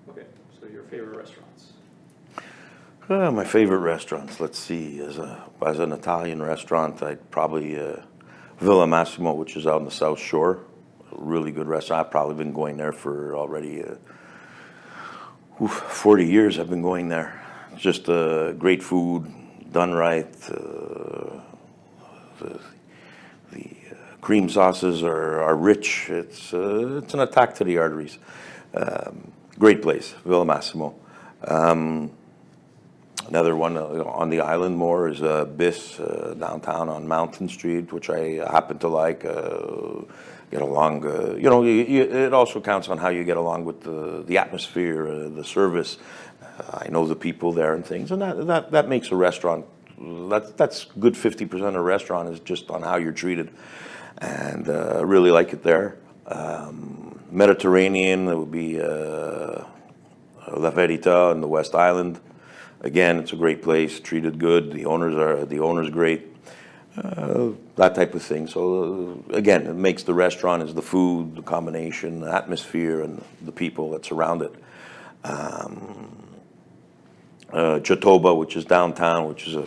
Okay, so your favorite restaurants? My favorite restaurants, let's see, as an Italian restaurant, I'd probably Villa Massimo, which is out in the South Shore. A really good restaurant. I've probably been going there for already 40 years. I've been going there. Just great food, done right. The cream sauces are rich. It's an attack to the arteries. Great place, Villa Massimo. Another one on the island more is Biss downtown on Mountain Street, which I happen to like. Get along, it also counts on how you get along with the atmosphere, the service. I know the people there and things, and that makes a restaurant. That's good 50% of a restaurant is just on how you're treated, and really like it there. Mediterranean, it would be La Verita in the West Island. Again, it's a great place, treated good. The owner's great. That type of thing. So again, it makes the restaurant is the food, the combination, the atmosphere, and the people that surround it. Jatoba, which is downtown, which is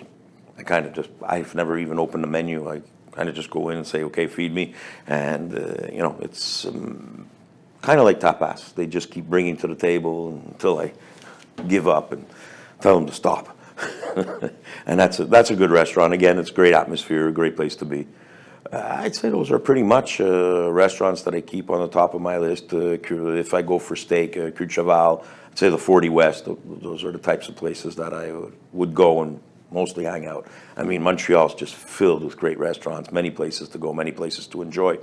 I've never even opened the menu. I kind of just go in and say, okay, feed me, and it's kind of like tapas. They just keep bringing to the table until I give up and tell them to stop. And that's a good restaurant. Again, it's great atmosphere, a great place to be. I'd say those are pretty much restaurants that I keep on the top of my list. If I go for steak, Cul de Cheval, I'd say the 40 West. Those are the types of places that I would go and mostly hang out. I mean, Montreal's just filled with great restaurants, many places to go, many places to enjoy.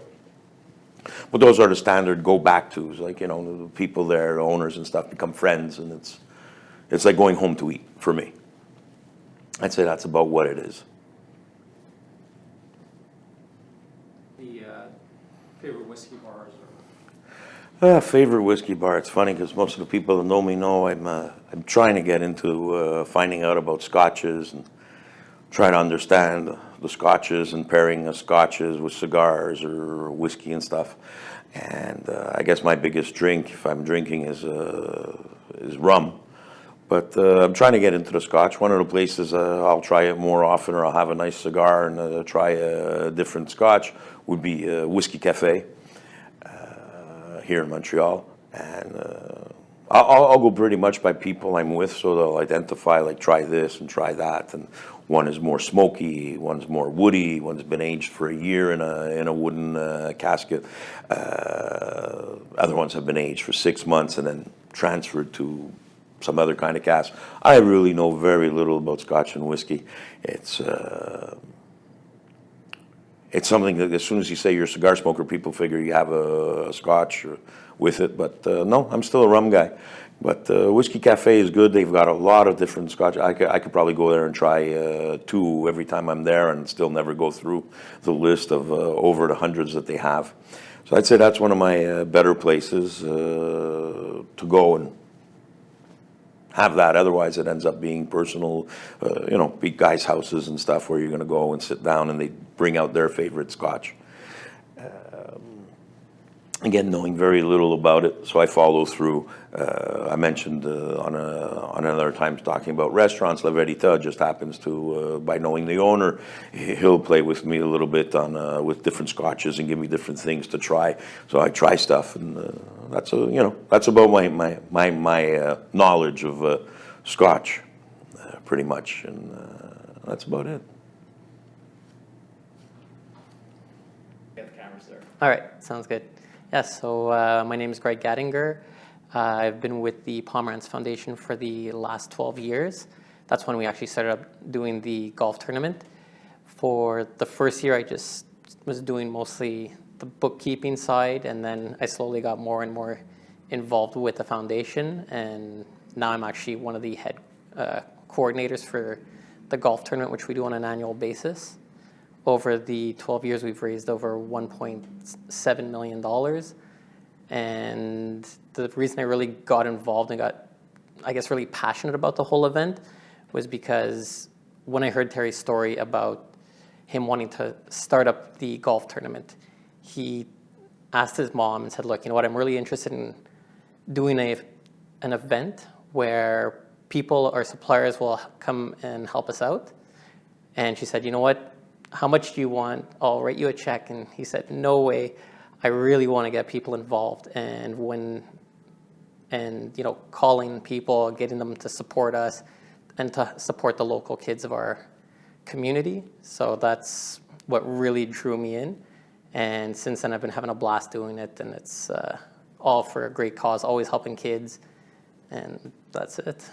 But those are the standard go back tos, like the people there, owners and stuff, become friends, and it's like going home to eat for me. I'd say that's about what it is. The favorite whiskey bars? Favorite whiskey bar. It's funny because most of the people that know me know I'm trying to get into finding out about scotches and trying to understand the scotches and pairing the scotches with cigars or whiskey and stuff. And I guess my biggest drink, if I'm drinking, is rum. But I'm trying to get into the scotch. One of the places I'll try it more often, or I'll have a nice cigar and try a different scotch, would be Whiskey Cafe here in Montreal. And I'll go pretty much by people I'm with, so they'll identify, like, try this and try that. And one is more smoky, one's more woody, one's been aged for a year in a wooden casket. Other ones have been aged for 6 months and then transferred to some other kind of cask. I really know very little about Scotch and whiskey. It's something that as soon as you say you're a cigar smoker, people figure you have a Scotch with it. But no, I'm still a rum guy. But Whiskey Cafe is good. They've got a lot of different Scotch. I could probably go there and try 2 every time I'm there and still never go through the list of over the hundreds that they have. So I'd say that's one of my better places to go and have that. Otherwise, it ends up being personal, big guys' houses and stuff where you're going to go and sit down and they bring out their favorite scotch. Again, knowing very little about it, so I follow through. I mentioned on another time talking about restaurants, La Verita just happens to, by knowing the owner, he'll play with me a little bit on with different scotches and give me different things to try. So I try stuff, and that's about my knowledge of scotch, pretty much, and that's about it. Get the cameras there. All right, sounds good. Yes, so my name is Greg Gattinger. I've been with the Pomerantz Foundation for the last 12 years. That's when we actually started up doing the golf tournament. For the first year, I just was doing mostly the bookkeeping side, and then I slowly got more and more involved with the foundation, and now I'm actually one of the head coordinators for the golf tournament, which we do on an annual basis. Over the 12 years, we've raised over $1.7 million. And the reason I really got involved and got, I guess, really passionate about the whole event was because when I heard Terry's story about him wanting to start up the golf tournament, he asked his mom and said, look, you know what, I'm really interested in doing a an event where people or suppliers will come and help us out. And she said, you know what, how much do you want? I'll write you a check. And he said, no way, I really want to get people involved. And calling people, getting them to support us and to support the local kids of our community. So that's what really drew me in. And since then, I've been having a blast doing it, and it's all for a great cause, always helping kids, and that's it.